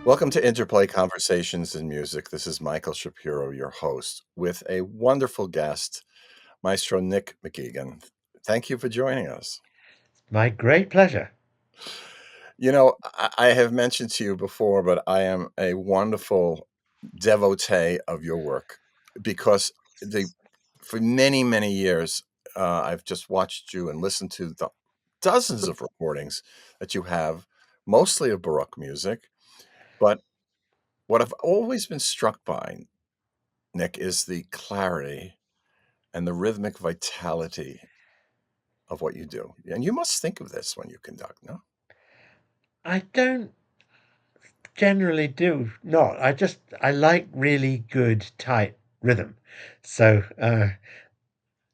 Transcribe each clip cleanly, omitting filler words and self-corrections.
Welcome to Interplay Conversations in Music. This is Michael Shapiro, your host, with a wonderful guest, Maestro Nic McGegan. Thank you for joining us. My great pleasure. I have mentioned to you before, but I am a wonderful devotee of your work because for many, many years, I've just watched you and listened to the dozens of recordings that you have, mostly of Baroque music. But what I've always been struck by, Nick, is the clarity and the rhythmic vitality of what you do. And you must think of this when you conduct, no? I don't generally do not. I like really good tight rhythm. So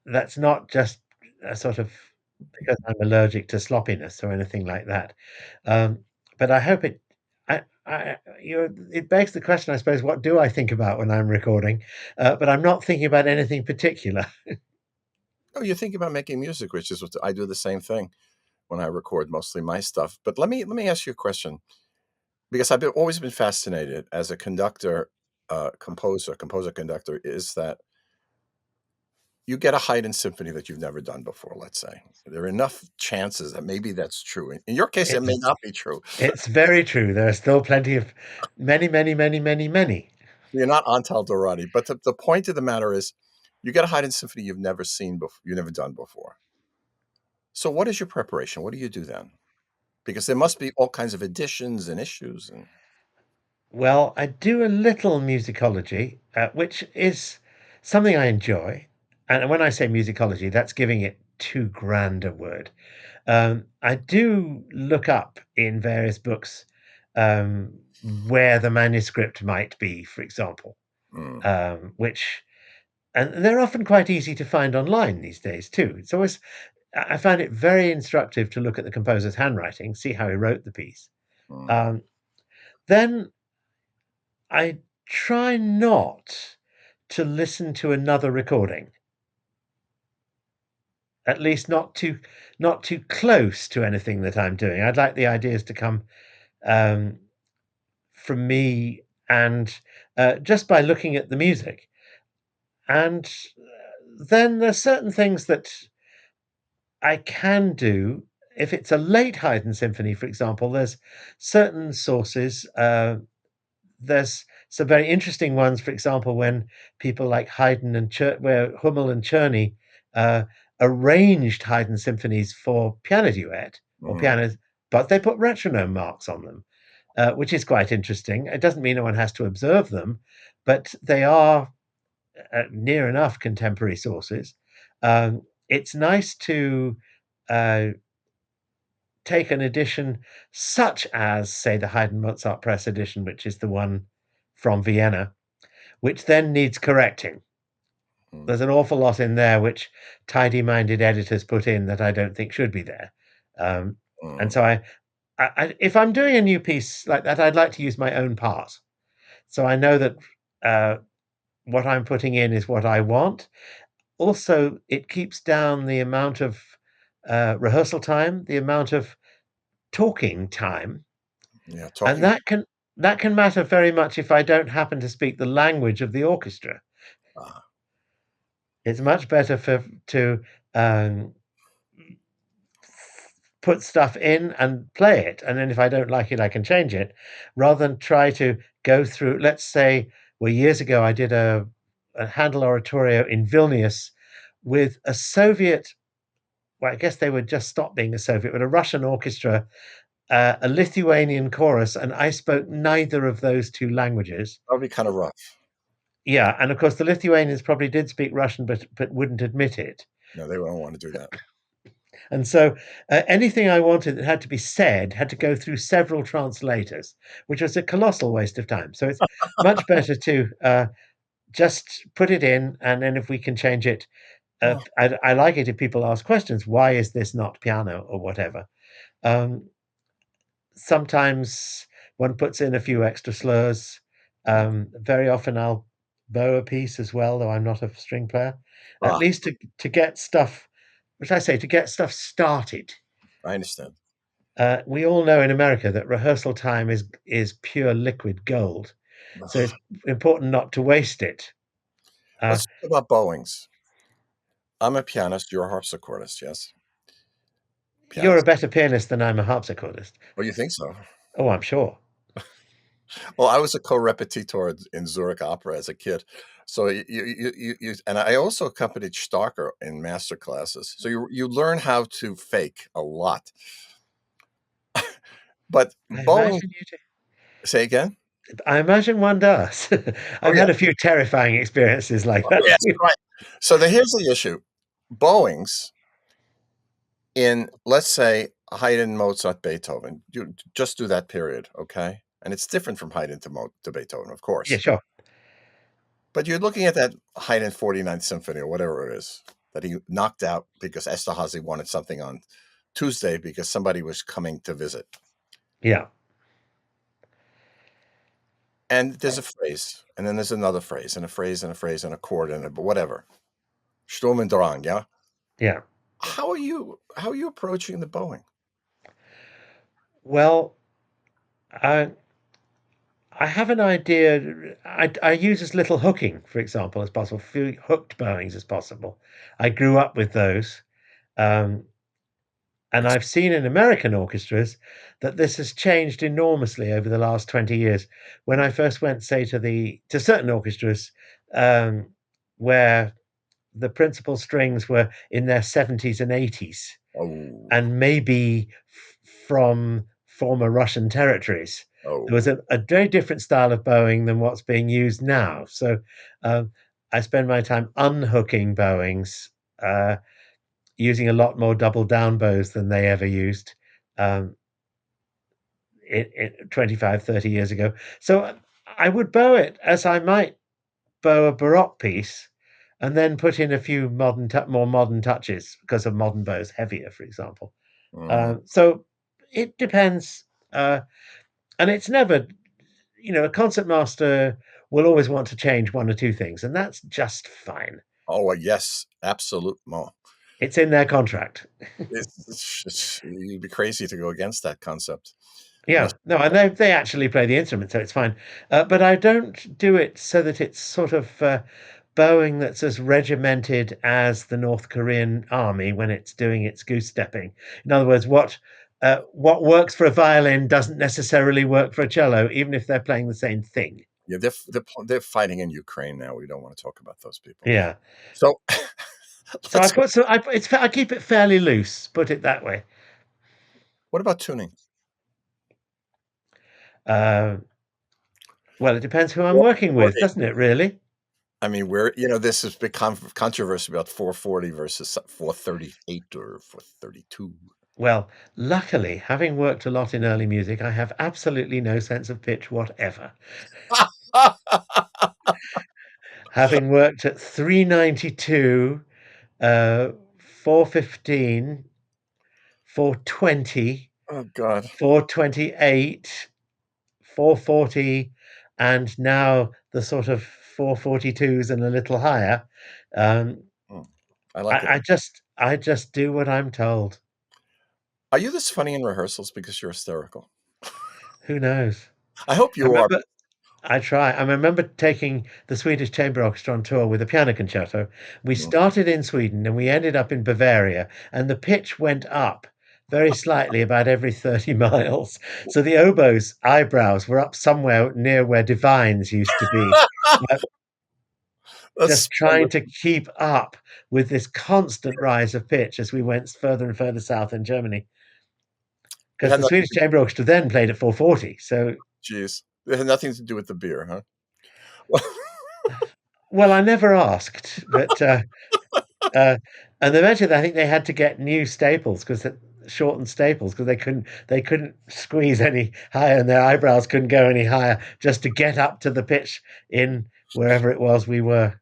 that's not just a sort of because I'm allergic to sloppiness or anything like that. Um, but I hope it. It begs the question, I suppose. What do I think about when I'm recording? But I'm not thinking about anything particular. Oh, you think about making music, which is what I do the same thing when I record mostly my stuff. But let me ask you a question because always been fascinated as a conductor, composer, conductor, is that you get a Haydn symphony that you've never done before, let's say. There are enough chances that maybe that's true. In your case, it may It's not be true. it's very true. There are still plenty of many, many, many, many, many. You're not Antal Dorati. But the point of the matter is you get a Haydn symphony you've never seen before, you've never done before. So what is your preparation? What do you do then? Because there must be all kinds of additions and issues. And Well, I do a little musicology, which is something I enjoy. And when I say musicology, that's giving it too grand a word. I do look up in various books where the manuscript might be, for example, mm, which, and they're often quite easy to find online these days too. I find it very instructive to look at the composer's handwriting, see how he wrote the piece. mm. Um, then I try not to listen to another recording, at least not too close to anything that I'm doing. I'd like the ideas to come um, from me and just by looking at the music. And then there's certain things that I can do. If it's a late Haydn symphony, for example, there's certain sources. There's some very interesting ones, for example, when people like Haydn and where Hummel and Czerny uh, arranged Haydn symphonies for piano duet or Mhm. piano, but they put metronome marks on them, which is quite interesting. It doesn't mean no one has to observe them, but they are near enough contemporary sources. It's nice to uh, take an edition such as, say, the Haydn Mozart Press edition, which is the one from Vienna, which then needs correcting. Mm, There's an awful lot in there which tidy-minded editors put in that I don't think should be there. Um, and mm. so if I'm doing a new piece like that, I'd like to use my own part. So I know that uh, what I'm putting in is what I want. Also, it keeps down the amount of rehearsal time, the amount of talking time, Yeah, and talking. that can matter very much if I don't happen to speak the language of the orchestra. Ah, It's much better to um, put stuff in and play it, and then if I don't like it, I can change it, rather than try to go through. Let's say, well, years ago I did a Handel oratorio in Vilnius with a Soviet. Well, I guess they would just stop being a Soviet, but a Russian orchestra, a Lithuanian chorus, and I spoke neither of those two languages. that would be kind of rough. Yeah, and of course the Lithuanians probably did speak Russian, but wouldn't admit it. No, they don't want to do that. And so anything I wanted that had to be said had to go through several translators, which was a colossal waste of time. So it's much better to just put it in, and then if we can change it, Oh, I like it if people ask questions. Why is this not piano or whatever? Um, Sometimes one puts in a few extra slurs. mm. Very often I'll bow a piece as well, though I'm not a string player. At Ah, least to get stuff, which I say to get stuff started. I understand. We all know in America that rehearsal time is pure liquid gold, so it's important not to waste it. Uh, Let's talk about bowings. I'm a pianist, you're a harpsichordist, yes? you're a Pianist. better pianist than I'm a harpsichordist. Oh, you think so? Oh, I'm sure. Well, I was a co-repetitor in Zurich Opera as a kid. So and I also accompanied Starker in master classes. So you learn how to fake a lot. But I bowling, imagine you do. say again? I imagine one does. Oh I've yeah. had a few terrifying experiences like Oh, that yes, too. right. So here's the issue. Bowings in, let's say, Haydn, Mozart, Beethoven. You just do that period, okay? And it's different from Haydn to Beethoven, of Yeah, course. sure. But you're looking at that Haydn 49th Symphony or whatever it is that he knocked out because Esterhazy wanted something on Tuesday because somebody was coming to visit. Yeah, And there's a phrase, and then there's another phrase, and a phrase, and a phrase, and a chord, and a whatever. Sturm und Drang, yeah? yeah. How are you approaching the bowing? Well, I I have an idea. I use as little hooking, for example, as possible. Few hooked bowings as possible. I grew up with those, um, and Ex- I've seen in American orchestras that this has changed enormously over the last 20 years. When I first went, say, to certain orchestras, um, where the principal strings were in their 70s and 80s, Oh, and maybe from former Russian territories. There was oh. a very different style of bowing than what's being used now. So um, I spend my time unhooking bowings, uh, using a lot more double down bows than they ever used um, 25, 30 years ago. So I would bow it as I might bow a Baroque piece and then put in a few more modern touches because a modern bow is heavier, for example. Mhm. So it depends, uh, and it's never, a concertmaster will always want to change one or two things, and that's just fine. Oh, yes, absolute. It's in their contract. You'd be crazy to go against that concept unless. Yeah, no, and they actually play the instrument, so it's fine. But I don't do it so that it's sort of bowing that's as regimented as the North Korean army when it's doing its goose stepping. In other words, what works for a violin doesn't necessarily work for a cello, even if they're playing the same thing. Yeah, they're fighting in Ukraine now. We don't want to talk about those people. Yeah. So So let's go. I keep it fairly loose, put it that way. What about tuning? Uh, well, it depends who I'm Or, working or with, doesn't it? Really? I mean, this is big controversy about 440 versus 438 or 432. Well, luckily, having worked a lot in early music, I have absolutely no sense of pitch whatever. Having worked at 392, 415, 420, Oh God. 428, 440, and now the sort of 442s and a little higher. Um, Hmm. I like it. I just do what I'm told. Are you this funny in rehearsals because you're hysterical? Who knows? I hope I you are. remember I try. I remember taking the Swedish Chamber Orchestra on tour with a piano concerto. We Mm. started in Sweden and we ended up in Bavaria, and the pitch went up very slightly about every 30 miles. So the oboe's eyebrows were up somewhere near where Divine's used to be, uh, That's just trying splendid. to keep up with this constant rise of pitch as we went further and further south in Germany. It Because had the nothing Swedish Chamber Orchestra then played at 440. So, Jeez. It had nothing to do with the beer, huh? Well, well, I never asked, but Uh, and eventually, I think they had to get new staples because shortened staples because they couldn't squeeze any higher, and their eyebrows couldn't go any higher just to get up to the pitch in wherever it was we were.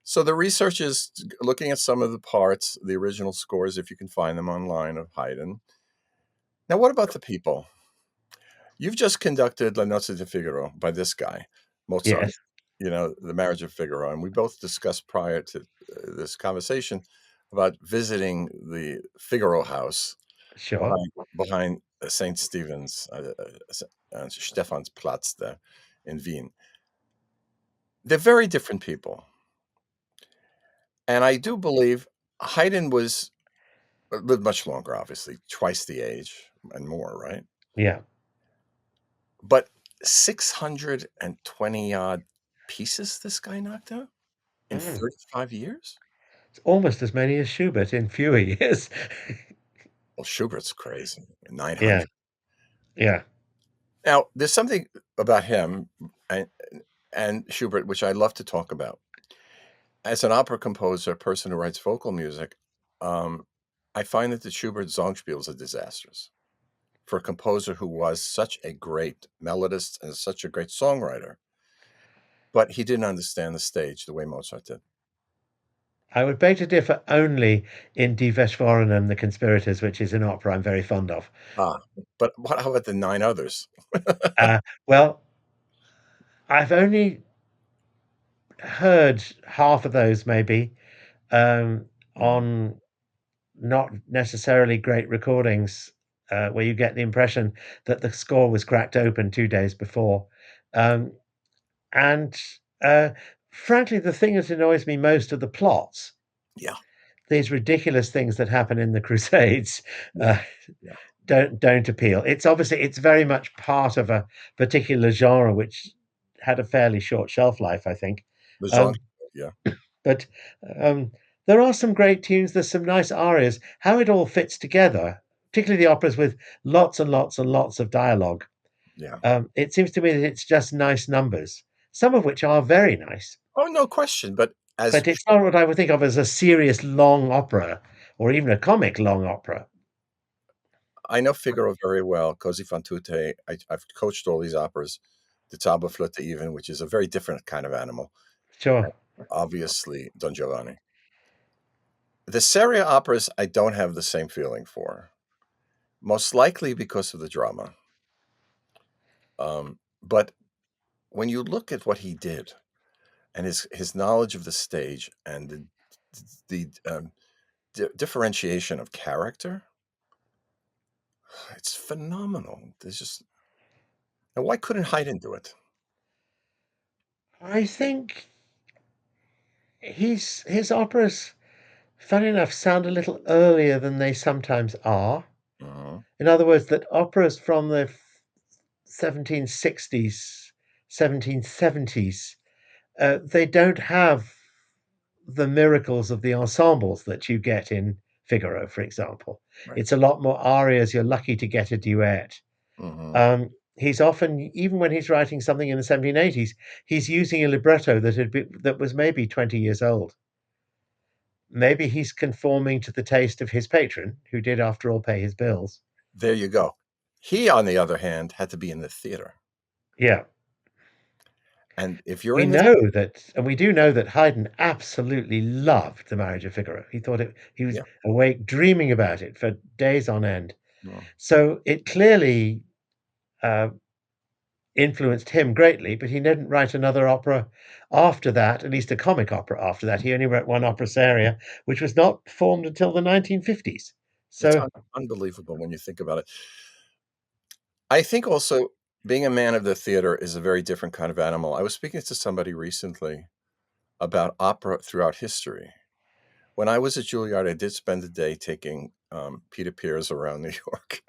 so the research is looking at some of the parts, the original scores, if you can find them online, of Haydn. Now, what about the people? You've just conducted La Notte di Figaro by this guy, Mozart, Yes, The Marriage of Figaro. And we both discussed prior to this conversation about visiting the Figaro house sure. behind St. Stephen's, Stephansplatz there in Wien. They're very different people. And I do believe Haydn was lived much longer, obviously, twice the age and more, right? Yeah. But 620 odd pieces this guy knocked out in Mm. 35 years? It's almost as many as Schubert in fewer years. Well, Schubert's crazy, Yeah, 900. yeah. Now, there's something about him and Schubert, which I love to talk about. As an opera composer, a person who writes vocal music, um, I find that the Schubert Songspiels are disastrous for a composer who was such a great melodist and such a great songwriter, but he didn't understand the stage the way Mozart did. I would beg to differ only in Die Verschworenen, The Conspirators, which is an opera I'm very fond of. Ah, but what how about the 9 others? Uh, well, I've only heard half of those maybe Mhm. on not necessarily great recordings, where you get the impression that the score was cracked open 2 days before. Um, and uh, frankly, the thing that annoys me most are the plots. Yeah, These ridiculous things that happen in the Crusades yeah, uh, yeah. don't appeal. It's obviously it's very much part of a particular genre which had a fairly short shelf life, I think. The Jean Um, yeah, but um, there are some great tunes. There's some nice arias. How it all fits together, particularly the operas with lots and lots and lots of dialogue. yeah. It seems to me that it's just nice numbers, some of which are very nice, Oh, no question, but as but it's not what I would think of as a serious long opera or even a comic long opera. I know Figaro very well, Così fan tutte. I've coached all these operas, the Zauberflöte even, which is a very different kind of animal, Sure. obviously Don Giovanni. The Seria operas, I don't have the same feeling for, most likely because of the drama. But when you look at what he did and his knowledge of the stage and the differentiation of character, it's phenomenal. There's just now why couldn't Haydn do it? I think his operas, funny enough, sound a little earlier than they sometimes are. Mhm. In other words, that operas from the 1760s, 1770s, they don't have the miracles of the ensembles that you get in Figaro, for example. Right. It's a lot more arias. You're lucky to get a duet. Mhm. He's often, even when he's writing something in the 1780s, he's using a libretto that was maybe 20 years old. Maybe he's conforming to the taste of his patron, who did, after all, pay his bills. There you go. He, on the other hand, had to be in the theater, Yeah, and if you're we in the know that, and we do know that Haydn absolutely loved The Marriage of Figaro. He thought it, he was yeah, awake dreaming about it for days on end. mm, So it clearly uh, influenced him greatly, but he didn't write another opera after that, at least a comic opera after that. He only wrote one opera seria, which was not performed until the 1950s. it's So, unbelievable when you think about it. I think also being a man of the theater is a very different kind of animal. I was speaking to somebody recently about opera throughout history. When I was at Juilliard, I did spend a day taking, Peter Pears around New York.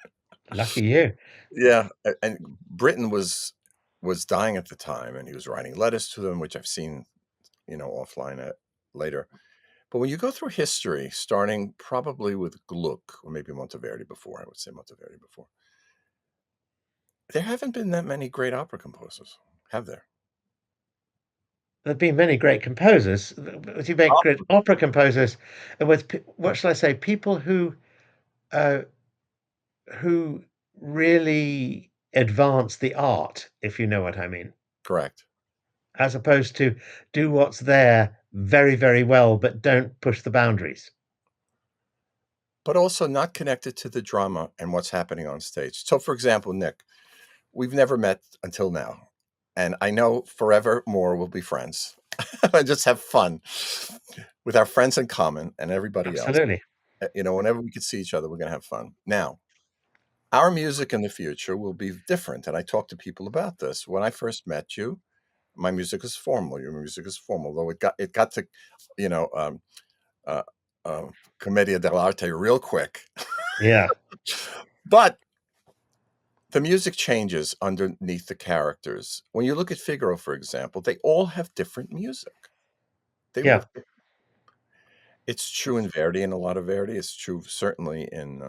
lucky you. Yeah, and Britain was dying at the time, and he was writing letters to them, which I've seen, offline, later. But when you go through history, starting probably with Gluck or maybe Monteverdi before, I would say Monteverdi before, there haven't been that many great opera composers, have there? There've been many great composers. You make great Oh, opera composers, and with what shall I say, people uh, who really advance the art, if you know what I mean, correct. as opposed to do what's there very, very well, but don't push the boundaries. But also not connected to the drama and what's happening on stage. So, for example, Nick, we've never met until now, and I know forevermore we'll be friends and just have fun with our friends in common and everybody else. Absolutely. Whenever we can see each other, we're going to have fun. Now, Our music in the future will be different, and I talk to people about this. When I first met you, my music is formal, your music is formal, though it got to, you know, uh, commedia dell'arte real quick. Yeah, But the music changes underneath the characters. When you look at Figaro, for example, they all have different music. They all yeah. have It's true in Verdi and a lot of Verdi. It's true certainly in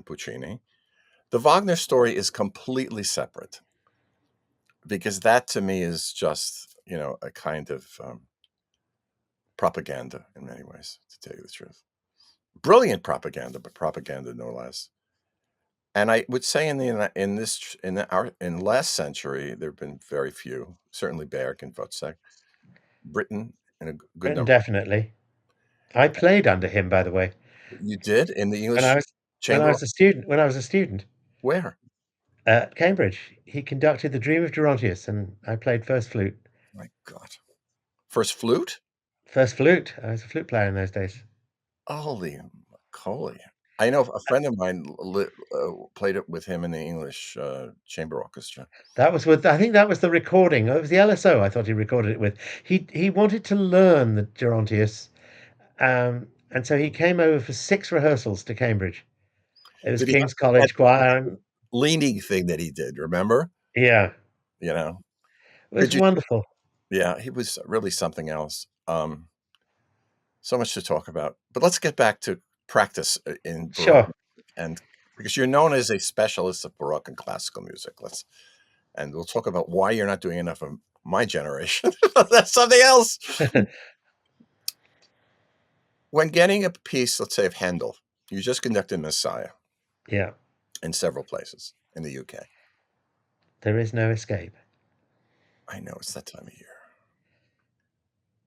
Puccini. The Wagner story is completely separate because that to me is just, a kind of propaganda in many ways, to tell you the truth. Brilliant propaganda, but propaganda no less. And I would say in this tr- in last century there have been very few. Certainly Baroque and Wozzeck, Britain, and a good And number. definitely. I played under him, by the way, You did in the when I English was when I chamber. was a student. When I was a student Where? at Cambridge, he conducted The Dream of Gerontius, and I played first flute. My God, first flute. First flute. I was a flute player in those days. Holy moly. I know a friend of mine played it with him in the English, chamber orchestra. That was with I think that was the recording. It was the LSO I thought he recorded it with. He wanted to learn the Gerontius, and so he came over for 6 rehearsals to Cambridge. It was Did he have King's that College Choir, and leaning thing that he did, remember? yeah, You know? it was Did you wonderful. Yeah, he was really something else. So much to talk about, but let's get back to practice, in Baroque, Sure. and because you're known as a specialist of Baroque and classical music, and we'll talk about why you're not doing enough of my generation. That's something else. When getting a piece, let's say of Handel, you just conducted Messiah Yeah, in several places in the UK. there is no escape. I know it's that time of year,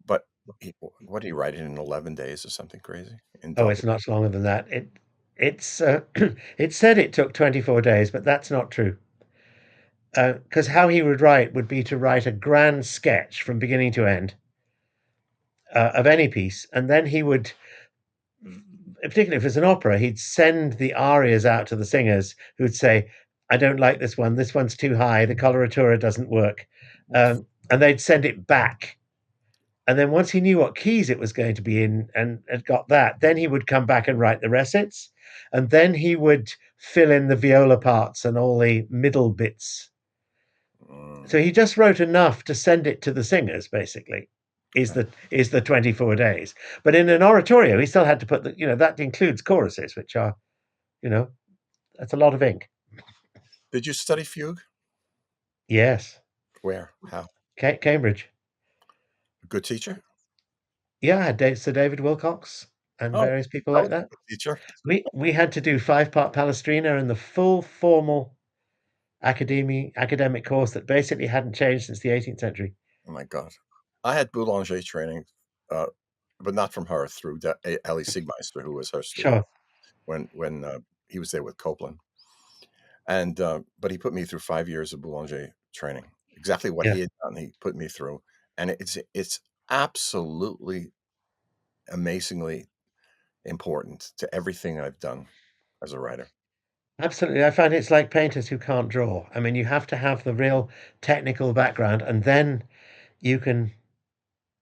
but what did he write it in 11 days or something crazy in Oh, Dublin? it's much longer than that. It's it said it took 24 days, but that's not true. Because how he would write would be to write a grand sketch from beginning to end of any piece, and then he would, particularly if it's an opera, he'd send the arias out to the singers who'd say, "I don't like this one. This one's too high. The coloratura doesn't work," and they'd send it back. And then once he knew what keys it was going to be in and had got that, then he would come back and write the recits, and then he would fill in the viola parts and all the middle bits. Mm, So he just wrote enough to send it to the singers, basically. Is okay. the 24 days. But in an oratorio, he still had to put that includes choruses, which are, you know, that's a lot of ink. Did you study fugue? Yes. Where? How? Cambridge. A good teacher? Yeah, I had Sir David Wilcox and Oh, various people I like was a that. good teacher. We had to do 5-part Palestrina and the full formal academic course that basically hadn't changed since the 18th century. Oh my God. I had boulanger training, uh, but not from her, through Ali Siegmeister, who was her student Sure. when he was there with Copeland. And but he put me through 5 years of boulanger training. Exactly what Yeah. he had done, he put me through, and it's absolutely amazingly important to everything I've done as a writer. Absolutely. I find it's like painters who can't draw. I mean, you have to have the real technical background, and then you can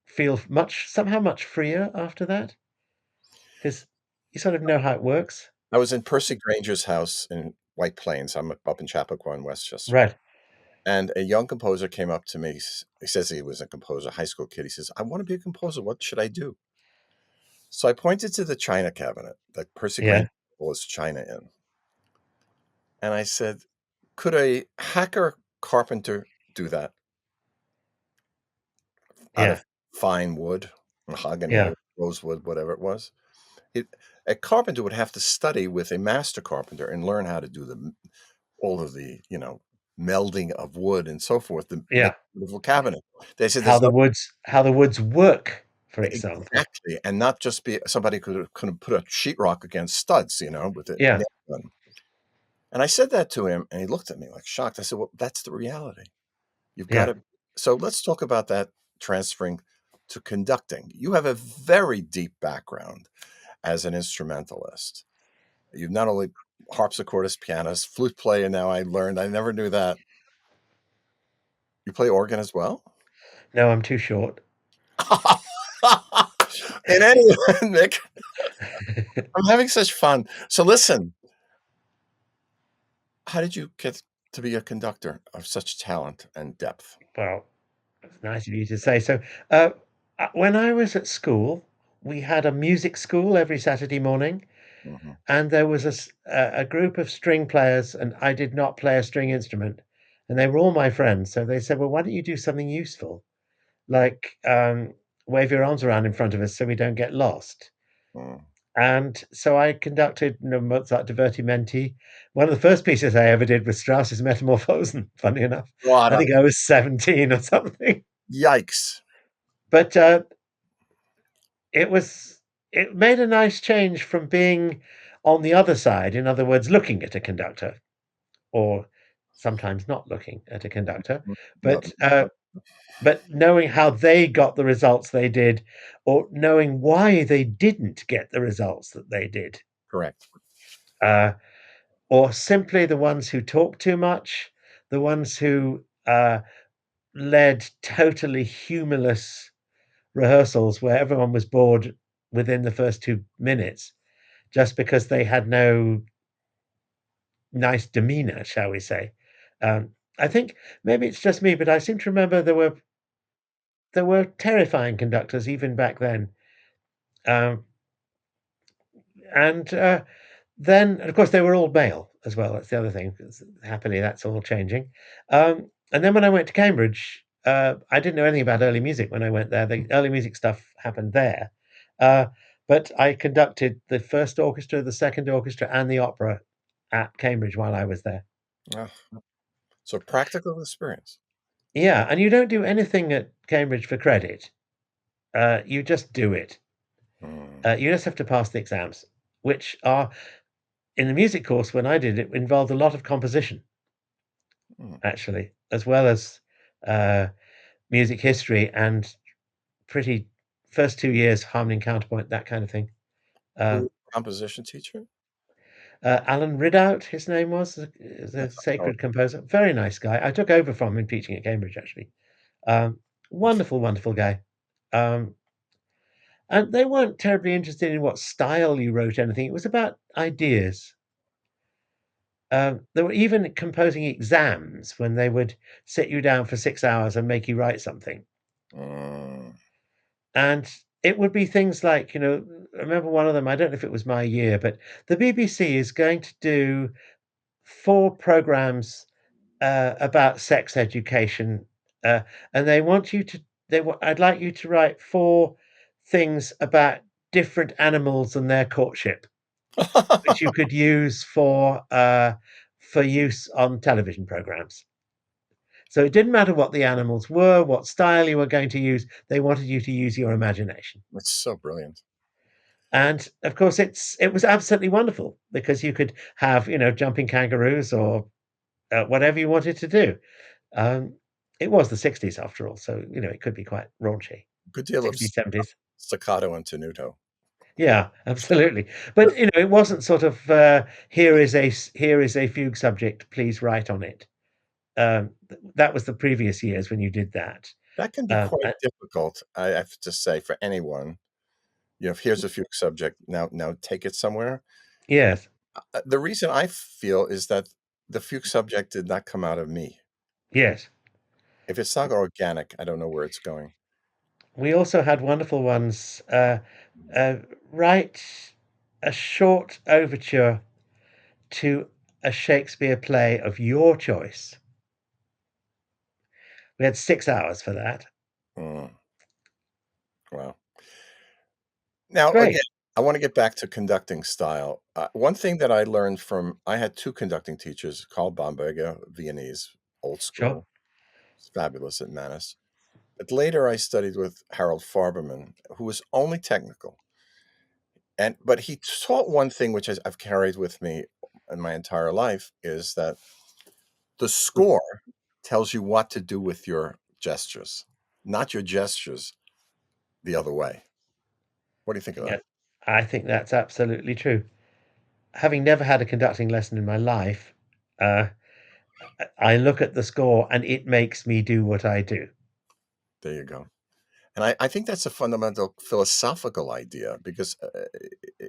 feel somehow much freer after that because you sort of know how it works. I was in Percy Granger's house in White Plains. I'm up in Chappaqua in Westchester. Right. And a young composer came up to me. He says he was a composer, high school kid. He says, "I want to be a composer. What should I do?" So I pointed to the china cabinet that Percy Yeah. Granger was china in. And I said, "Could a hacker carpenter do that out Yeah. of fine wood, mahogany Yeah. or rosewood, whatever it was?" It, a carpenter would have to study with a master carpenter and learn how to do all of the, melding of wood and so forth to make Yeah. a beautiful cabinet. They said there's How the woods work, for example. exactly, and not just be somebody could put a sheetrock against studs, with a Yeah. nail gun. And I said that to him, and he looked at me like shocked. I said, "Well, that's the reality. You've got Yeah. to." So let's talk about that transferring to conducting. You have a very deep background as an instrumentalist. You've not only harpsichordist, pianist, flute player. Now I learned. I never knew that. You play organ as well? No, I'm too short. In any event, Nick, I'm having such fun. So listen, how did you get to be a conductor of such talent and depth? Well, it's nice of you to say so. Uh, when I was at school, we had a music school every Saturday morning, Mhm. and there was a group of string players, and I did not play a string instrument, and they were all my friends. So they said, "Well, why don't you do something useful, like wave your arms around in front of us so we don't get lost?" Mm. And so I conducted, Mozart Divertimenti. One of the first pieces I ever did was Strauss's Metamorphosen, funny enough. God, I think I was 17 or something. yikes. But it was it made a nice change from being on the other side, in other words, looking at a conductor, or sometimes not looking at a conductor, Mm, no, but knowing how they got the results they did, or knowing why they didn't get the results that they did. correct. Uh, or simply the ones who talk too much, the ones who led totally humorless rehearsals where everyone was bored within the first 2 minutes just because they had no nice demeanor, shall we say. I think maybe it's just me, but I seem to remember there were terrifying conductors even back then. Um, and then, of course, they were all male as well. That's the other thing. 'Cause happily, that's all changing. And then when I went to Cambridge, I didn't know anything about early music when I went there. The early music stuff happened there. Uh, but I conducted the first orchestra, the second orchestra, and the opera at Cambridge while I was there. Ah, so practical experience. Yeah, and you don't do anything at Cambridge for credit. You just do it. Mm, You just have to pass the exams, which are in the music course when I did it involved a lot of composition, mm. actually, as well as uh, music history and pretty first 2 years harmony and counterpoint, that kind of thing. Who Um, composition teacher? Alan Ridout, his name was the Oh, sacred composer. Very nice guy. I took over from him teaching at Cambridge, actually. Um, wonderful, wonderful guy. Um, and they weren't terribly interested in what style you wrote anything. It was about ideas. They were even composing exams when they would sit you down for 6 hours and make you write something. mm, And it would be things like, I remember one of them, I don't know if it was my year, but the BBC is going to do 4 programs about sex education, uh, and they want you to. I'd like you to write 4 things about different animals and their courtship, which you could use for use on television programs. So it didn't matter what the animals were, what style you were going to use. They wanted you to use your imagination. It's so brilliant. And of course, it was absolutely wonderful because you could have jumping kangaroos or whatever you wanted to do. Um, it was the 60s after all, so it could be quite raunchy. Good deal of 60s, 70s. staccato and tenuto. Yeah, absolutely. But it wasn't sort of here is a fugue subject, please write on it. That was the previous years when you did that. That can be Um, quite uh, difficult, I have to say, for anyone. If here's a fugue subject, now take it somewhere. yes, The reason I feel is that the fugue subject did not come out of me. yes. If it's not organic, I don't know where it's going. We also had wonderful ones. Write a short overture to a Shakespeare play of your choice. We had 6 hours for that. Mm, wow. It's Now, great. again, I wanna get back to conducting style. One thing that I learned from I had 2 conducting teachers, Carl Bamberger, Viennese, old Sure. school, was fabulous at Mannes. But later I studied with Harold Farberman, who was only technical. But he taught one thing which I've carried with me in my entire life is that the score tells you what to do with your gestures, not your gestures the other way. What do you think of Yeah, that? I think that's absolutely true. having never had a conducting lesson in my life, uh, I look at the score and it makes me do what I do. There you go. And I think that's a fundamental philosophical idea because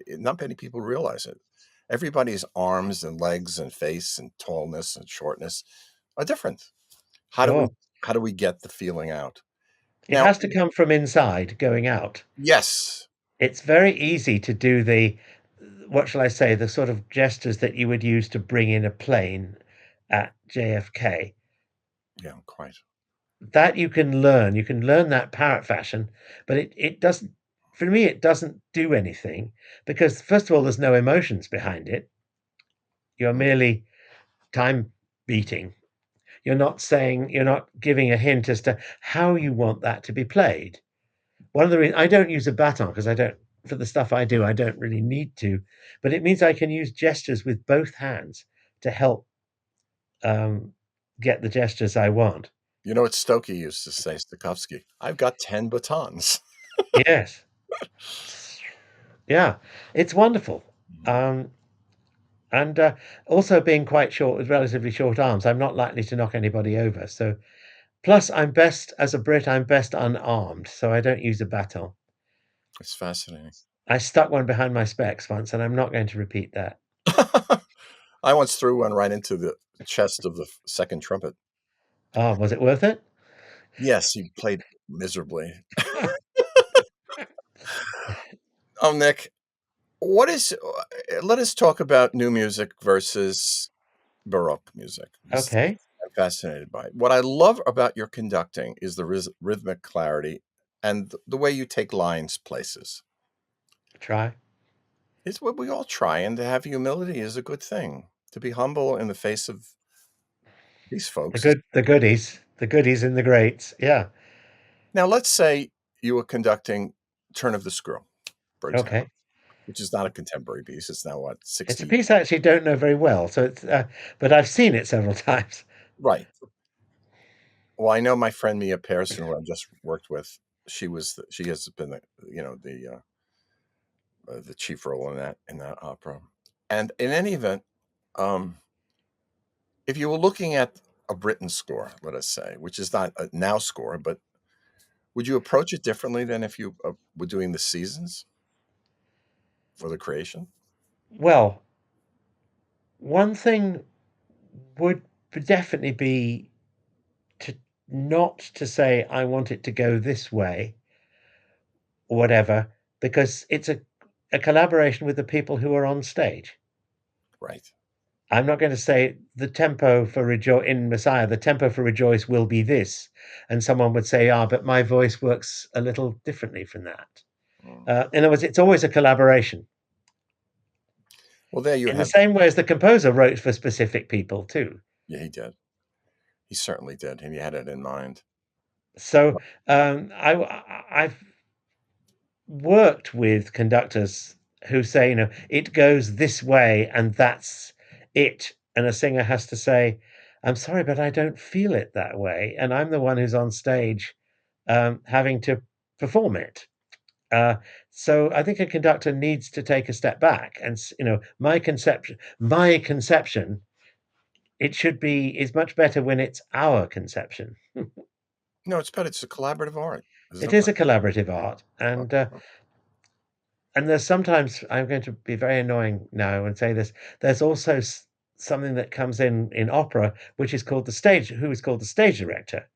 not many people realize it. Everybody's arms and legs and face and tallness and shortness are different. How do we Sure. how do we get the feeling out? It Now, has to come from inside going out. yes, It's very easy to do the, what shall I say, the sort of gestures that you would use to bring in a plane at JFK. yeah, quite. That you can learn. You can learn that parrot fashion, but it doesn't, for me, it doesn't do anything because, first of all, there's no emotions behind it. You're Mm. merely time beating. You're not giving a hint as to how you want that to be played. One of the reasons I don't use a baton because I don't, for the stuff I do, I don't really need to, but it means I can use gestures with both hands to help um, get the gestures I want. You know what Stokey used to say, Stokowski? I've got 10 batons. Yes. Yeah, it's wonderful. Mm. Um, and also being quite short with relatively short arms, I'm not likely to knock anybody over. So, plus, I'm best as a Brit, I'm best unarmed, so I don't use a baton. It's fascinating. I stuck one behind my specs once, and I'm not going to repeat that. I once threw one right into the chest of the second trumpet. Oh, was it worth it? Yes, he played miserably. Oh, Nick, what is let us talk about new music versus Baroque music. Okay, I'm fascinated by it. What I love about your conducting is the rhythmic clarity and the way you take lines places. try. It's what we all try, and to have humility is a good thing. To be humble in the face of these folks is. The goodies in the greats. Yeah. Now, let's say you were conducting Turn of the Screw, for example, Okay. which is not a contemporary piece. It's now what, It's a 60? piece I actually don't know very well, so but I've seen it several times. Right. Well, I know my friend Mia Pearson, who I just worked with. She has been the chief role in that opera. And in any event, um, if you were looking at a Britten score, let us say, which is not a now score, but would you approach it differently than if you were doing the seasons or the creation? Well, one thing would definitely be to not to say I want it to go this way or whatever, because it's a collaboration with the people who are on stage. Right. I'm not going to say the tempo for Rejoice in Messiah, the tempo for Rejoice will be this. And someone would say, ah, but my voice works a little differently from that. Mm. In other words, it's always a collaboration Well, there you in the have. same way as the composer wrote for specific people too. Yeah, he did. He certainly did, and he had it in mind. So I've worked with conductors who say, you know, it goes this way and that's it. And a singer has to say, I'm sorry, but I don't feel it that way. And I'm the one who's on stage having to perform it. Uh, so I think a conductor needs to take a step back and, you know, my conception, it should be is much better when it's our conception. No, it's better. It's a collaborative art. There's It no is a question. collaborative art, Uh, and there's sometimes I'm going to be very annoying now and say this. There's also something that comes in opera, which is called who is called the stage director.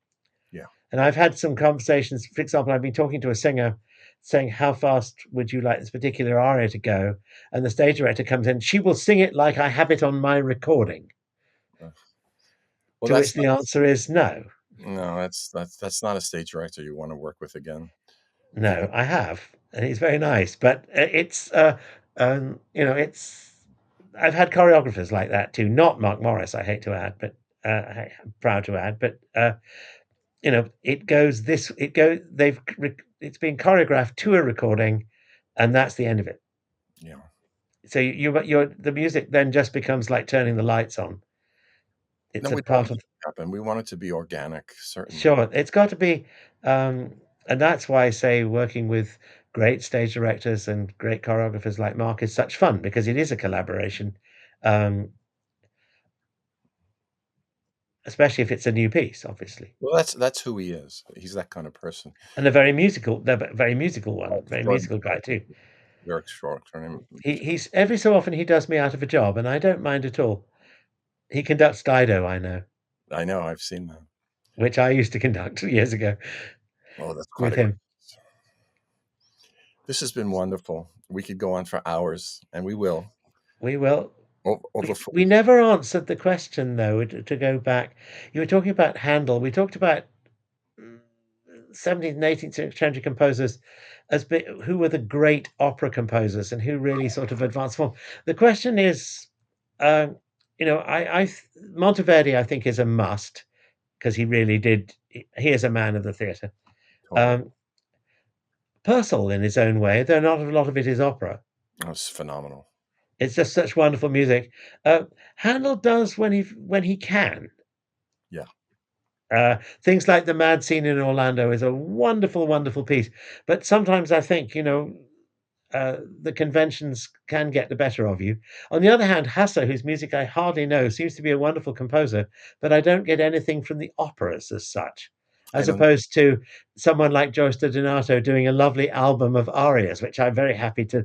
yeah. And I've had some conversations. For example, I've been talking to a singer saying, how fast would you like this particular aria to go? And the stage director comes in, she will sing it like I have it on my recording. Uh, well, To which that's the not. answer is no. No, that's not a stage director you want to work with again. He, No, I have. And he's very nice. But you know, I've had choreographers like that too. Not Mark Morris, I hate to add, but I'm proud to add. But you know, it's been choreographed to a recording, and that's the end of it. yeah. So you're the music then just becomes like turning the lights on. No, It's a we don't part want it of to happen. We want it to be organic, certainly. sure. It's got to be, and that's why I say working with great stage directors and great choreographers like Mark is such fun because it is a collaboration, um, especially if it's a new piece, obviously, Well, that's who he is. He's that kind of person. and a very musical, the very musical one, very musical Extraordinary. guy too. You're extraordinary. He's every so often he does me out of a job, and I don't mind at all. He conducts Dido, I know, I know. I've seen that. which I used to conduct years ago Oh, that's quite with a great. him. This has been wonderful. We could go on for hours, and we will. We will. Over We 40. never answered the question though. To go back, you were talking about Handel. We talked about 17th and 18th century composers who were the great opera composers and who really sort of advanced form. The question is, um, Monteverdi, I think, is a must because he really did. He is a man of the theatre. Totally. Um, Purcell, in his own way, though not a lot of it is opera. That was phenomenal. It's just such wonderful music. Handel does when he can. Yeah. Things like the Mad Scene in Orlando is a wonderful, wonderful piece. But sometimes I think, the conventions can get the better of you. On the other hand, Hasse, whose music I hardly know, seems to be a wonderful composer, but I don't get anything from the operas as such, I as don't. opposed to someone like Joyce Donato doing a lovely album of arias, which I'm very happy to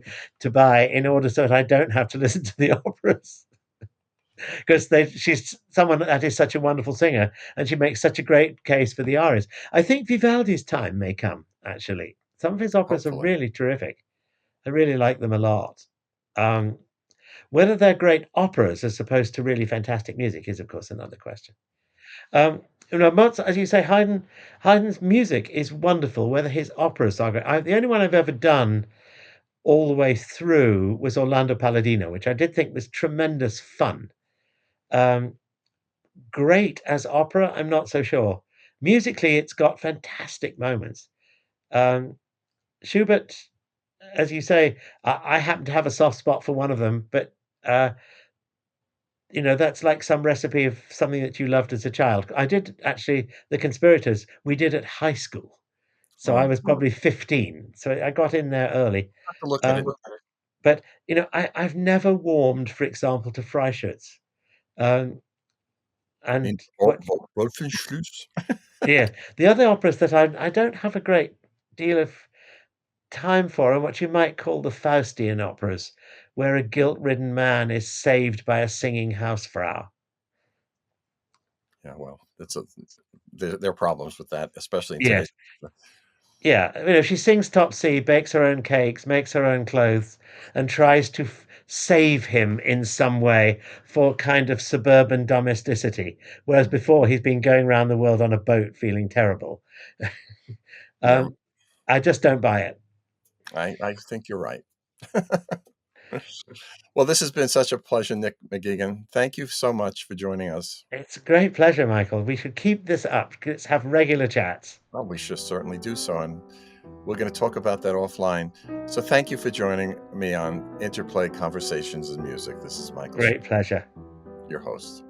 buy in order so that I don't have to listen to the operas. Because she's someone that is such a wonderful singer, and she makes such a great case for the arias. I think Vivaldi's time may come. Actually, some of his operas are Hopefully. really terrific. I really like them a lot. Um, Whether they're great operas as opposed to really fantastic music is, of course, another question. Um, Mozart, as you say, Haydn's music is wonderful. Whether his operas are great, the only one I've ever done all the way through was Orlando Palladino, which I did think was tremendous fun. Um, Great as opera, I'm not so sure. Musically, it's got fantastic moments. Um, Schubert, as you say, I happen to have a soft spot for one of them, but uh, that's like some recipe of something that you loved as a child. I did actually The Conspirators. We did at high school, so I Well, was probably 15, so I got in there early. I have to look at it. Um, but I've never warmed, for example, to Freischütz. Um, In and what Wolfenschluss. Yeah, the other operas that I don't have a great deal of time for are what you might call the Faustian operas, where a guilt-ridden man is saved by a singing Hausfrau. Yeah, well, there are problems with that, especially in Yeah, today's. yeah. She sings top C, bakes her own cakes, makes her own clothes, and tries to save him in some way for kind of suburban domesticity, whereas before he's been going around the world on a boat feeling terrible. Yeah, Um, I just don't buy it. I think you're right. Well, this has been such a pleasure, Nic McGegan. Thank you so much for joining us. It's a great pleasure, Michael. We should keep this up. Let's have regular chats. Well, we should certainly do so, and we're going to talk about that offline. So, thank you for joining me on Interplay Conversations and Music. This is Michael, Great pleasure. your host.